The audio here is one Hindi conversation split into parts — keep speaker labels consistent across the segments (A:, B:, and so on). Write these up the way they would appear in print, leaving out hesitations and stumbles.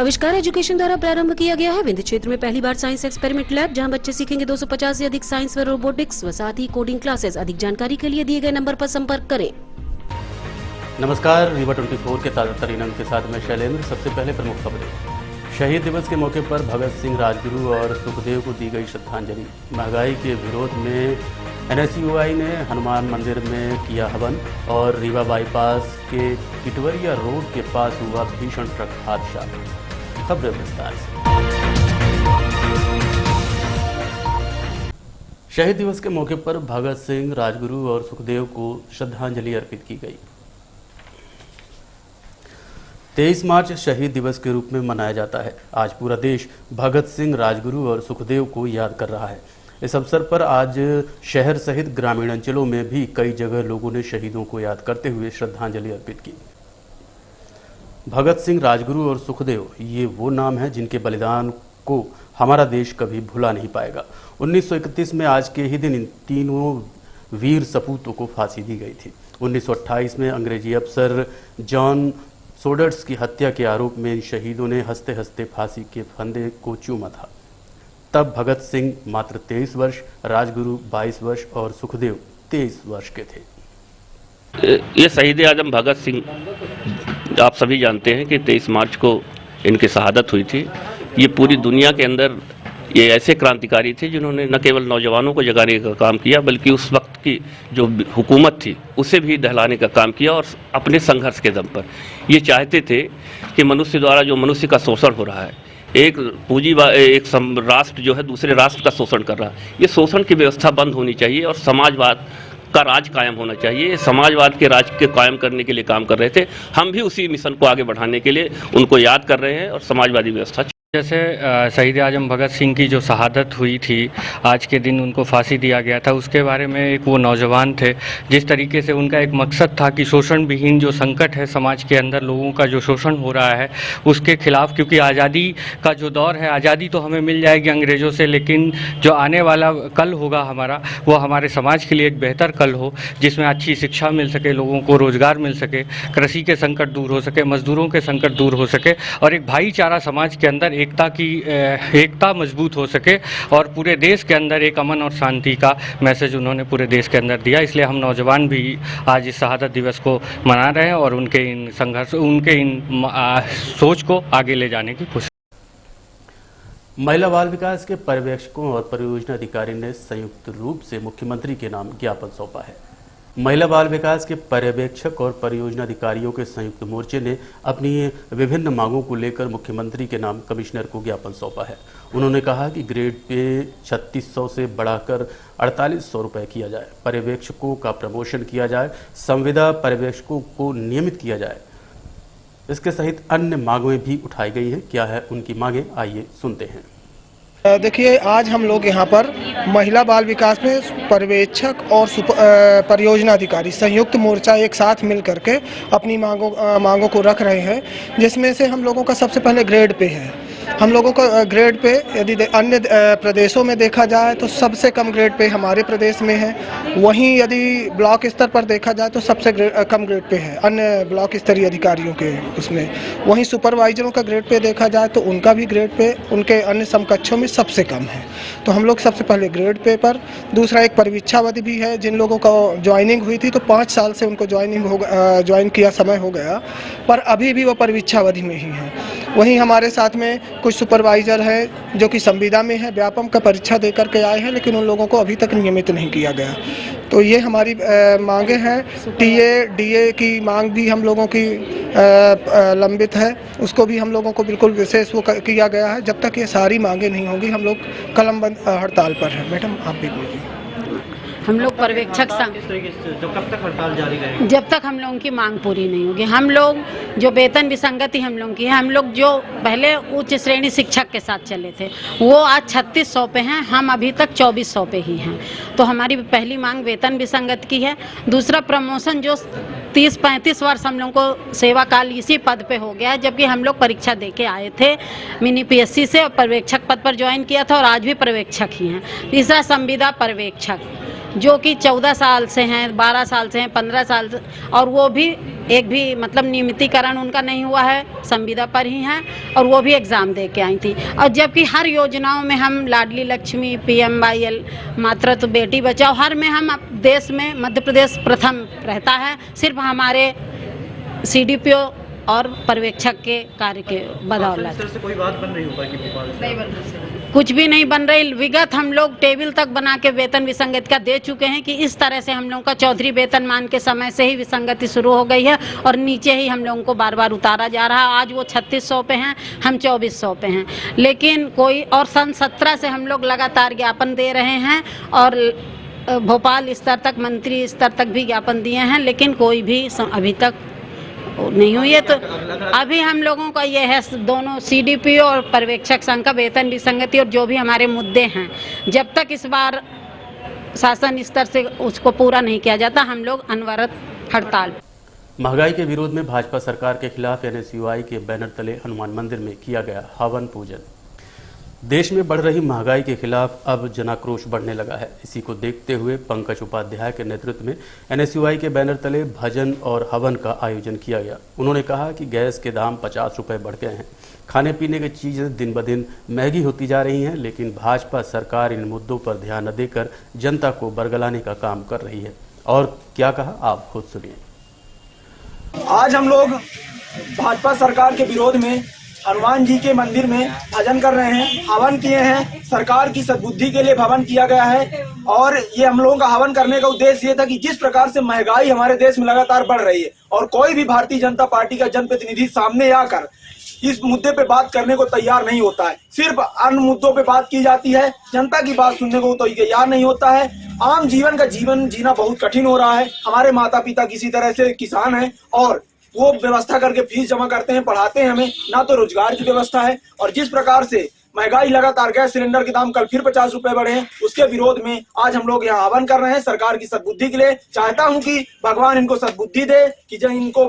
A: आविष्कार एजुकेशन द्वारा प्रारंभ किया गया है। विंध्य क्षेत्र में पहली बार साइंस एक्सपेरिमेंट लैब, जहां बच्चे सीखेंगे 250 से अधिक साइंस व रोबोटिक्स व साथ ही कोडिंग क्लासेस। अधिक जानकारी के लिए दिए गए नंबर पर संपर्क करें।
B: नमस्कार, रीवा 24 के ताजा तरीन अंक के साथ मैं शैलेंद्र। सबसे पहले प्रमुख खबरें। शहीद दिवस के मौके पर भगत सिंह, राजगुरु और सुखदेव को दी गई श्रद्धांजलि। महंगाई के विरोध में NSUI ने हनुमान मंदिर में किया हवन और रीवा बाईपास के किटवरिया रोड के पास हुआ भीषण ट्रक हादसा। खबरें विस्तार से। शहीद दिवस के मौके पर भगत सिंह, राजगुरु और सुखदेव को श्रद्धांजलि अर्पित की गई। 23 मार्च शहीद दिवस के रूप में मनाया जाता है। आज पूरा देश भगत सिंह, राजगुरु और सुखदेव को याद कर रहा है। इस अवसर पर आज शहर सहित ग्रामीण अंचलों में भी कई जगह लोगों ने शहीदों को याद करते हुए श्रद्धांजलि अर्पित की। भगत सिंह, राजगुरु और सुखदेव ये वो नाम हैं जिनके बलिदान को हमारा देश कभी भुला नहीं पाएगा। 1931 में आज के ही दिन इन तीनों वीर सपूतों को फांसी दी गई थी। 1928 में अंग्रेजी अफसर जॉन सोडर्स की हत्या के आरोप में इन शहीदों ने हंसते हंसते फांसी के फंदे को चूमा था। तब भगत सिंह मात्र 23 वर्ष, राजगुरु 22 वर्ष और सुखदेव 23 वर्ष के थे।
C: ये शहीद आजम भगत सिंह, आप सभी जानते हैं कि 23 मार्च को इनकी शहादत हुई थी। ये पूरी दुनिया के अंदर ये ऐसे क्रांतिकारी थे जिन्होंने न केवल नौजवानों को जगाने का काम किया, बल्कि उस वक्त की जो हुकूमत थी उसे भी दहलाने का काम किया। और अपने संघर्ष के दम पर ये चाहते थे कि मनुष्य द्वारा जो मनुष्य का शोषण हो रहा है, एक राष्ट्र जो है दूसरे राष्ट्र का शोषण कर रहा है, ये शोषण की व्यवस्था बंद होनी चाहिए और समाजवाद का राज कायम होना चाहिए। समाजवाद के राज के कायम करने के लिए काम कर रहे थे। हम भी उसी मिशन को आगे बढ़ाने के लिए उनको याद कर रहे हैं और समाजवादी व्यवस्था।
D: जैसे शहीद आजम भगत सिंह की जो शहादत हुई थी, आज के दिन उनको फांसी दिया गया था, उसके बारे में एक वो नौजवान थे जिस तरीके से उनका एक मकसद था कि शोषण विहीन जो संकट है समाज के अंदर, लोगों का जो शोषण हो रहा है उसके खिलाफ, क्योंकि आज़ादी का जो दौर है, आज़ादी तो हमें मिल जाएगी अंग्रेज़ों से, लेकिन जो आने वाला कल होगा हमारा, वो हमारे समाज के लिए एक बेहतर कल हो, जिसमें अच्छी शिक्षा मिल सके, लोगों को रोज़गार मिल सके, कृषि के संकट दूर हो सके, मजदूरों के संकट दूर हो सके और एक भाईचारा समाज के अंदर एकता मजबूत हो सके और पूरे देश के अंदर एक अमन और शांति का मैसेज उन्होंने पूरे देश के अंदर दिया। इसलिए हम नौजवान भी आज इस शहादत दिवस को मना रहे हैं और उनके इन संघर्ष, उनके इन सोच को आगे ले जाने की कोशिश।
B: महिला बाल विकास के पर्यवेक्षकों और परियोजना अधिकारी ने संयुक्त रूप से मुख्यमंत्री के नाम ज्ञापन सौंपा है। महिला बाल विकास के पर्यवेक्षक और परियोजना अधिकारियों के संयुक्त मोर्चे ने अपनी विभिन्न मांगों को लेकर मुख्यमंत्री के नाम कमिश्नर को ज्ञापन सौंपा है। उन्होंने कहा कि ग्रेड पे 3600 से बढ़ाकर 4800 रुपये किया जाए, पर्यवेक्षकों का प्रमोशन किया जाए, संविदा पर्यवेक्षकों को नियमित किया जाए। इसके सहित अन्य मांगें भी उठाई गई हैं। क्या है उनकी मांगें, आइए सुनते हैं।
E: देखिए, आज हम लोग यहाँ पर महिला बाल विकास में पर्यवेक्षक और परियोजना अधिकारी संयुक्त मोर्चा एक साथ मिल करके अपनी मांगों को रख रहे हैं, जिसमें से हम लोगों का सबसे पहले ग्रेड पे है। हम लोगों का ग्रेड पे यदि अन्य प्रदेशों में देखा जाए तो सबसे कम ग्रेड पे हमारे प्रदेश में है। वहीं यदि ब्लॉक स्तर पर देखा जाए तो सबसे कम ग्रेड पे है अन्य ब्लॉक स्तरीय अधिकारियों के उसमें। वहीं सुपरवाइजरों का ग्रेड पे देखा जाए तो उनका भी ग्रेड पे उनके अन्य समकक्षों में सबसे कम है। तो हम लोग सबसे पहले ग्रेड पे पर, दूसरा एक परिवीक्षावधि भी है। जिन लोगों का ज्वाइनिंग हुई थी तो 5 साल से उनको ज्वाइन किया समय हो गया, पर अभी भी वो परिवीक्षावधि में ही है। वहीं हमारे साथ में कुछ सुपरवाइजर हैं जो कि संविदा में है, व्यापम का परीक्षा दे करके आए हैं, लेकिन उन लोगों को अभी तक नियमित नहीं किया गया। तो ये हमारी मांगे हैं। DA की मांग भी हम लोगों की लंबित है, उसको भी हम लोगों को बिल्कुल विशेष वो किया गया है। जब तक ये सारी मांगे नहीं होंगी हम लोग कलमबंद हड़ताल पर हैं। मैडम आप भी बोलिए।
F: हम लोग पर्यवेक्षक
G: कब तक हड़ताल जारी रहेगी?
F: जब तक हम लोगों की मांग पूरी नहीं होगी। हम लोग जो वेतन विसंगति हम लोगों की है, हम लोग जो पहले उच्च श्रेणी शिक्षक के साथ चले थे वो आज 3600 पे हैं, हम अभी तक 2400 पे ही हैं। तो हमारी पहली मांग वेतन विसंगत की है। दूसरा, प्रमोशन जो 30-35 वर्ष हम लोग को सेवा काल इसी पद पे हो गया है, जबकि हम लोग परीक्षा दे के आए थे मिनी PSC से और पर्यवेक्षक पद पर ज्वाइन किया था और आज भी पर्यवेक्षक ही हैं। तीसरा, संविदा पर्यवेक्षक जो कि 14 साल से हैं, 12 साल से हैं, 15 साल से, और वो भी एक भी मतलब नियमितीकरण उनका नहीं हुआ है, संविदा पर ही हैं और वो भी एग्ज़ाम दे के आई थी। और जबकि हर योजनाओं में हम लाडली लक्ष्मी, PMYL, मातृत्व, बेटी बचाओ, हर में हम देश में मध्य प्रदेश प्रथम रहता है, सिर्फ हमारे CDPO और पर्यवेक्षक के कार्य के बदौलत।
G: इस तरह से कोई बात बन रही होगा कि भोपाल से?
F: नहीं बन रही, कुछ भी नहीं बन रही। विगत हम लोग टेबल तक बना के वेतन विसंगति का दे चुके हैं कि इस तरह से हम लोगों का चौधरी वेतनमान के समय से ही विसंगति शुरू हो गई है और नीचे ही हम लोगों को बार बार उतारा जा रहा है। आज वो 3600 पे हैं, हम 2400 पे हैं, लेकिन कोई, और सन 17 से हम लोग लगातार ज्ञापन दे रहे हैं और भोपाल स्तर तक, मंत्री स्तर तक भी ज्ञापन दिए हैं, लेकिन कोई भी अभी तक नहीं हुई है। तो अभी हम लोगों का ये है, दोनों CDPO और पर्यवेक्षक संघ का वेतन विसंगति और जो भी हमारे मुद्दे हैं, जब तक इस बार शासन स्तर से उसको पूरा नहीं किया जाता, हम लोग अनवरत हड़ताल।
B: महंगाई के विरोध में भाजपा सरकार के खिलाफ NSUI के बैनर तले हनुमान मंदिर में किया गया हवन पूजन। देश में बढ़ रही महंगाई के खिलाफ अब जनाक्रोश बढ़ने लगा है। इसी को देखते हुए पंकज उपाध्याय के नेतृत्व में NSUI के बैनर तले भजन और हवन का आयोजन किया गया। उन्होंने कहा कि गैस के दाम 50 रुपये बढ़ गए हैं, खाने पीने की चीज़ें दिन ब दिन महंगी होती जा रही हैं, लेकिन भाजपा सरकार इन मुद्दों पर ध्यान न देकर जनता को बरगलाने का काम कर रही है। और क्या कहा, आप खुद सुनिए।
H: आज हम लोग भाजपा सरकार के विरोध में हनुमान जी के मंदिर में भजन कर रहे हैं, हवन किए हैं। सरकार की सद्बुद्धि के लिए हवन किया गया है और ये हम लोगों का हवन करने का उद्देश्य ये था कि जिस प्रकार से महंगाई हमारे देश में लगातार बढ़ रही है और कोई भी भारतीय जनता पार्टी का जनप्रतिनिधि सामने आकर इस मुद्दे पे बात करने को तैयार नहीं होता है। सिर्फ अन्य मुद्दों पे बात की जाती है, जनता की बात सुनने को तो तैयार नहीं होता है। आम जीवन का जीवन जीना बहुत कठिन हो रहा है। हमारे माता पिता किसी तरह से किसान हैं और वो व्यवस्था करके फीस जमा करते हैं, पढ़ाते हैं हमें, ना तो रोजगार की व्यवस्था है। और जिस प्रकार से महंगाई लगातार, गैस सिलेंडर के दाम कल फिर 50 रुपए बढ़े हैं, उसके विरोध में आज हम लोग यहाँ हवन कर रहे हैं सरकार की सद्बुद्धि के लिए। चाहता हूँ कि भगवान इनको सद्बुद्धि दे कि जब इनको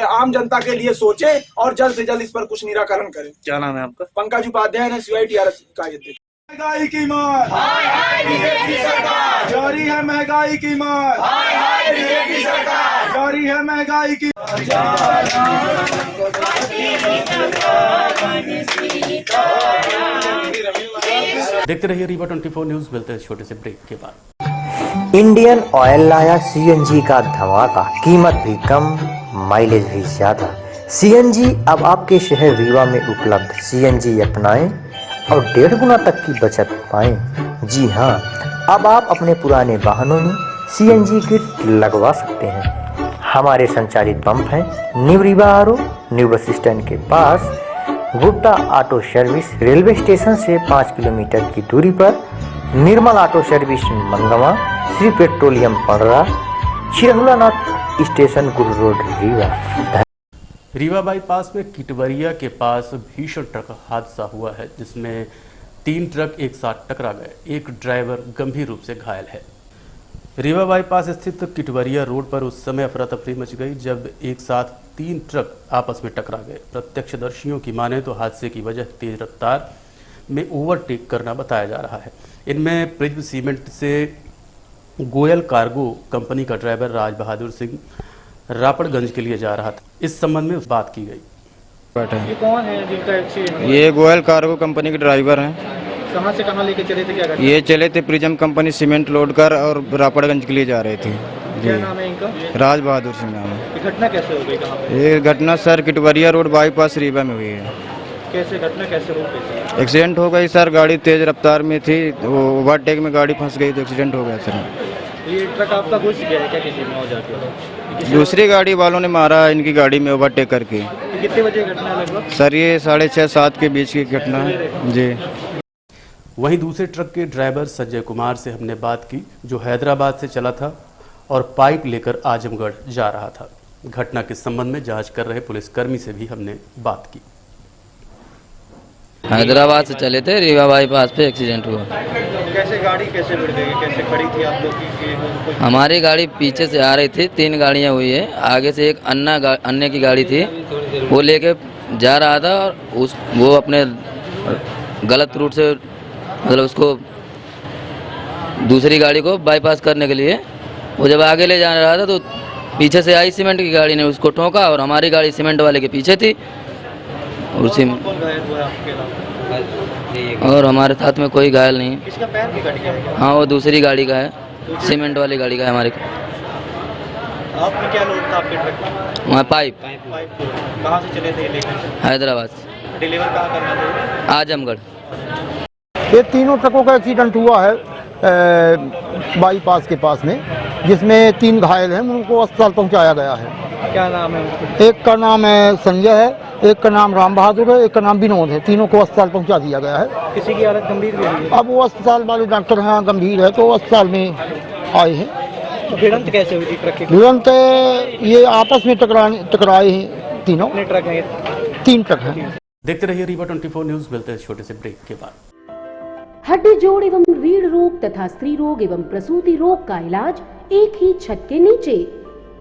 H: आम जनता के लिए सोचे और जल्द से जल्द इस पर कुछ निराकरण करें।
G: क्या नाम है आपका?
H: पंकज उपाध्याय ने CITRS कार्याध्यक्ष। महंगाई की मार, जारी है महंगाई की मार, जारी है महंगाई की।
B: देखते रहिए रीवा 24 न्यूज। मिलते हैं छोटे से ब्रेक के बाद।
I: इंडियन ऑयल लाया CNG का धमाका, कीमत भी कम, माइलेज भी ज्यादा। CNG अब आपके शहर रीवा में उपलब्ध। CNG अपनाएं और 1.5 गुना तक की बचत पाएं। जी हाँ, अब आप अपने पुराने वाहनों में CNG किट लगवा सकते हैं। हमारे संचालित पंप हैं new Rewa RO, new bus stand के पास, Gupta auto service, railway station से 5 किलोमीटर की दूरी पर, निर्मल ऑटो सर्विस मंगवा, श्री पेट्रोलियम पड़रा, चिरहुलानाथ स्टेशन गुरु रोड रीवा।
B: रीवा बाईपास में किटवरिया के पास भीषण ट्रक हादसा हुआ है, जिसमें 3 ट्रक एक साथ टकरा गए। एक ड्राइवर गंभीर रूप से घायल है। रीवा बाईपास स्थित किटवरिया रोड पर उस समय अफरा तफरी मच गई जब एक साथ 3 ट्रक आपस में टकरा गए। प्रत्यक्षदर्शियों की माने तो हादसे की वजह तेज रफ्तार में ओवरटेक करना बताया जा रहा है। इनमें प्रिज्म सीमेंट से गोयल कार्गो कंपनी का ड्राइवर राज बहादुर सिंह रापड़गंज के लिए जा रहा था। इस संबंध में बात की गई।
G: ये कौन है जिनका एक्सीडेंट?
J: ये गोयल कार्गो कंपनी के ड्राइवर हैं।
G: कहाँ से कहाँ लेके चले थे? क्या घटना?
J: ये चले थे प्रिज्म कंपनी सीमेंट लोड कर और रापड़गंज के लिए जा रहे थे।
G: क्या नाम है इनका?
J: राज बहादुर सिंह नाम है।
G: ये घटना कैसे हो गई? कहाँ पे?
J: ये घटना सर किटवरिया रोड बाईपास रीवा में हुई है।
G: कैसे घटना कैसे हो गई?
J: एक्सीडेंट हो गई सर, गाड़ी तेज रफ्तार में थी, वो ओवरटेक में गाड़ी फंस गई तो एक्सीडेंट हो गया सर।
G: ये ट्रक आपका घुस गया है क्या किसी में? हो जाके
J: दूसरी गाड़ी वालों ने मारा इनकी गाड़ी में ओवरटेक करके।
G: कितने बजे घटना लगभग?
J: सर ये 6:30-7 के बीच की घटना है जी।
B: वहीं दूसरे ट्रक के ड्राइवर संजय कुमार से हमने बात की, जो हैदराबाद से चला था और पाइप लेकर आजमगढ़ जा रहा था। घटना के संबंध में जांच कर रहे पुलिसकर्मी से भी हमने बात की।
K: हैदराबाद से चले थे, रीवा बाईपास पे एक्सीडेंट हुआ।
G: कैसे गाड़ी कैसे भिड़ गई? कैसे खड़ी थी आप लोग की?
K: हमारी गाड़ी पीछे से आ रही थी, 3 गाड़ियां हुई है। आगे से एक अन्य की गाड़ी थी, वो लेके जा रहा था और वो अपने गलत रूट से मतलब उसको दूसरी गाड़ी को बाईपास करने के लिए। वो जब आगे ले जा रहा था तो पीछे से आई सीमेंट की गाड़ी ने उसको ठोका और हमारी गाड़ी सीमेंट वाले के पीछे थी। उसी में
G: कौन घायल हुआ है आपके अलावा?
K: और हमारे साथ में कोई घायल नहीं है।
G: किसका पैर भी कट गया है क्या?
K: हाँ, वो दूसरी गाड़ी का है, सीमेंट वाली गाड़ी का है हमारे।
G: आपने क्या लोड था आपके ट्रक में?
K: वहाँ पाइप
G: पाइप लोड। कहाँ से चले थे ये लेकर?
K: हैदराबाद से
G: डिलीवर कहाँ करना था?
K: आजमगढ़।
L: ये तीनों ट्रकों का एक्सीडेंट हुआ है बाईपास के पास में, जिसमें 3 घायल हैं, उनको अस्पताल पहुंचाया गया है।
G: क्या नाम है उनका?
L: एक का नाम है संजय है, एक का नाम राम बहादुर है, एक का नाम विनोद है। तीनों को अस्पताल पहुंचा दिया गया है।
G: किसी की हालत गंभीर भी है?
L: अब वो अस्पताल वाले डॉक्टर हैं, गंभीर है तो अस्पताल में आए हैं।
G: भिड़ंत कैसे हुई थी ट्रक की?
L: तुरंत ये आपस में टकराए हैं तीनों।
G: कितने ट्रक हैं?
L: 3 ट्रक हैं।
B: देखते रहिए रीवा 24 न्यूज। मिलते हैं छोटे से ब्रेक के बाद।
A: हड्डी जोड़ एवं रीढ़ रोग तथा स्त्री रोग एवं प्रसूति रोग का इलाज एक ही छत के नीचे।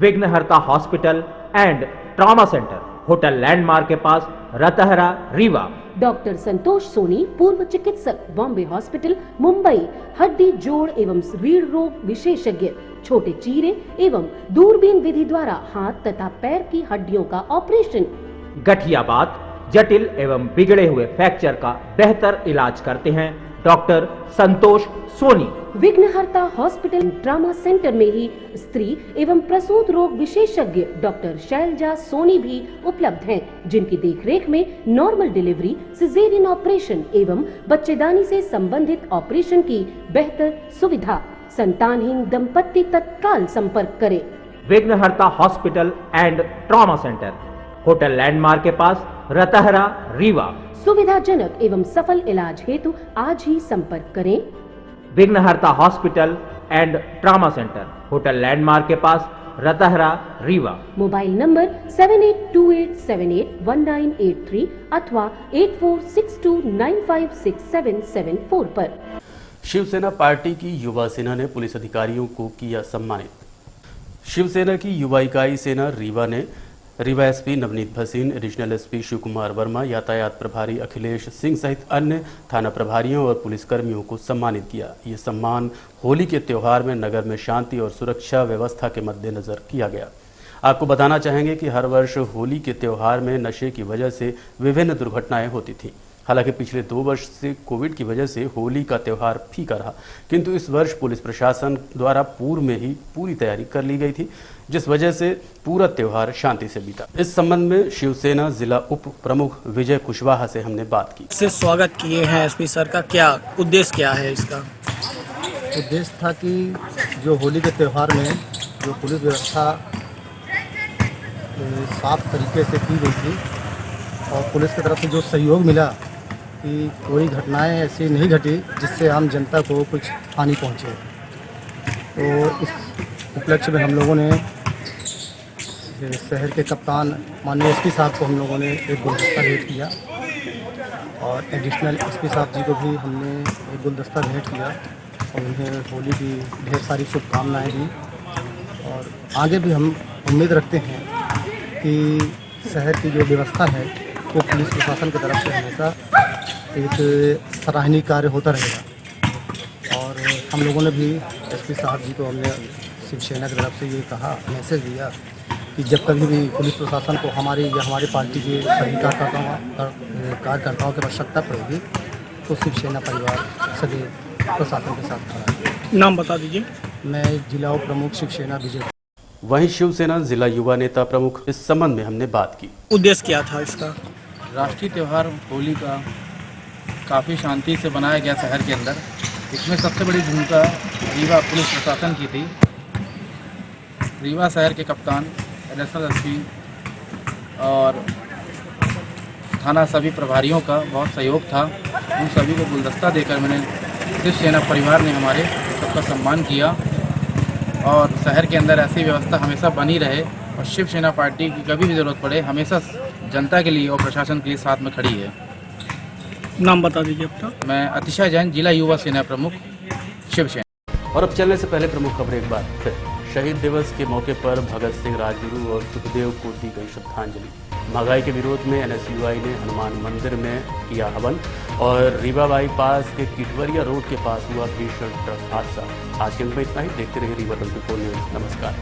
M: विघ्नहर्ता hospital and trauma centre, hotel landmark के पास, रतहरा, रीवा।
A: डॉक्टर संतोष सोनी, पूर्व चिकित्सक, बॉम्बे हॉस्पिटल, मुंबई। हड्डी जोड़ एवं रीढ़ रोग विशेषज्ञ, छोटे चीरे एवं दूरबीन विधि द्वारा हाथ तथा पैर की हड्डियों का ऑपरेशन।
M: गठियाबात, जटिल एवं बिगड़े हुए फ्रैक्चर का बेहतर इलाज करते हैं डॉक्टर संतोष सोनी।
A: विघ्नहर्ता हॉस्पिटल ट्रामा सेंटर में ही स्त्री एवं प्रसूत रोग विशेषज्ञ डॉक्टर शैलजा सोनी भी उपलब्ध हैं, जिनकी देखरेख में नॉर्मल डिलीवरी, सिजेरियन ऑपरेशन एवं बच्चेदानी से संबंधित ऑपरेशन की बेहतर सुविधा। संतानहीन दंपत्ति तत्काल संपर्क करें।
M: विघ्नहर्ता hospital and trauma centre, hotel landmark के पास, रतहरा, रीवा।
A: सुविधाजनक एवं सफल इलाज हेतु आज ही संपर्क करें।
M: विघ्नहर्ता hospital and trauma centre, hotel landmark के पास, रतहरा, रीवा।
A: मोबाइल नंबर 7828781983 अथवा 8462956774 पर।
B: शिवसेना पार्टी की युवा सेना ने पुलिस अधिकारियों को किया सम्मानित। शिवसेना की युवा इकाई सेना रीवा ने Rewa SP Navneet Bhasin, regional SP Shiv Kumar Verma, यातायात प्रभारी अखिलेश सिंह सहित अन्य थाना प्रभारियों और पुलिसकर्मियों को सम्मानित किया। ये सम्मान होली के त्यौहार में नगर में शांति और सुरक्षा व्यवस्था के मद्देनजर किया गया। आपको बताना चाहेंगे कि हर वर्ष होली के त्यौहार में नशे की वजह से विभिन्न दुर्घटनाएं होती थी। हालांकि पिछले 2 वर्ष से कोविड की वजह से होली का त्यौहार फीका रहा, किंतु इस वर्ष पुलिस प्रशासन द्वारा पूर्व में ही पूरी तैयारी कर ली गई थी, जिस वजह से पूरा त्यौहार शांति से बीता। इस संबंध में शिवसेना जिला उप प्रमुख विजय कुशवाहा से हमने बात की।
N: से स्वागत किए हैं एसपी सर का, क्या उद्देश्य क्या है इसका?
O: उद्देश्य था कि जो होली के त्यौहार में जो पुलिस व्यवस्था साफ तरीके से की गई थी और पुलिस की तरफ से जो सहयोग मिला कि कोई घटनाएं ऐसी नहीं घटी जिससे आम जनता को कुछ हानि पहुंचे, तो इस उपलक्ष्य में हम लोगों ने शहर के कप्तान माननीय एसपी साहब को हम लोगों ने एक गुलदस्ता भेंट किया और एडिशनल एसपी साहब जी को भी हमने एक गुलदस्ता भेंट किया और उन्हें होली की ढेर सारी शुभकामनाएं दी। और आगे भी हम उम्मीद रखते हैं कि शहर की जो व्यवस्था है वो पुलिस प्रशासन की तरफ से हमेशा एक सराहनीय कार्य होता रहेगा। और हम लोगों ने भी एसपी साहब जी को हमने शिवसेना की तरफ से ये कहा, मैसेज दिया कि जब कभी भी पुलिस प्रशासन को हमारी या हमारी पार्टी के सभी कार्यकर्ताओं की आवश्यकता पड़ेगी तो शिवसेना परिवार सभी प्रशासन के साथ खड़ा है।
N: नाम बता दीजिए।
O: मैं जिला उप प्रमुख शिवसेना विजय।
B: वहीं शिवसेना जिला युवा नेता प्रमुख, इस संबंध में हमने बात की।
N: उद्देश्य क्या था इसका?
P: राष्ट्रीय त्यौहार होली का काफ़ी शांति से बनाया गया शहर के अंदर। इसमें सबसे बड़ी भूमिका रीवा पुलिस प्रशासन की थी। रीवा शहर के कप्तान, एडिशनल एसपी और थाना सभी प्रभारियों का बहुत सहयोग था। उन सभी को गुलदस्ता देकर मैंने शिवसेना परिवार ने हमारे सबका सम्मान किया और शहर के अंदर ऐसी व्यवस्था हमेशा बनी रहे और शिवसेना पार्टी की कभी भी ज़रूरत पड़े हमेशा जनता के लिए और प्रशासन के लिए साथ में खड़ी है।
N: नाम बता दीजिए अपना।
P: मैं अतिशय जैन, जिला युवा सेना प्रमुख, शिवसेना।
B: और अब चलने से पहले प्रमुख खबर एक बार फिर। शहीद दिवस के मौके पर भगत सिंह, राजगुरु और सुखदेव को दी गई श्रद्धांजलि। महंगाई के विरोध में NSUI ने हनुमान मंदिर में किया हवन और रीवा बाईपास के किटवरिया रोड के पास हुआ भीषण ट्रक हादसा। आज के अंक में इतना ही। देखते रहिए रीवा 24 न्यूज़। नमस्कार।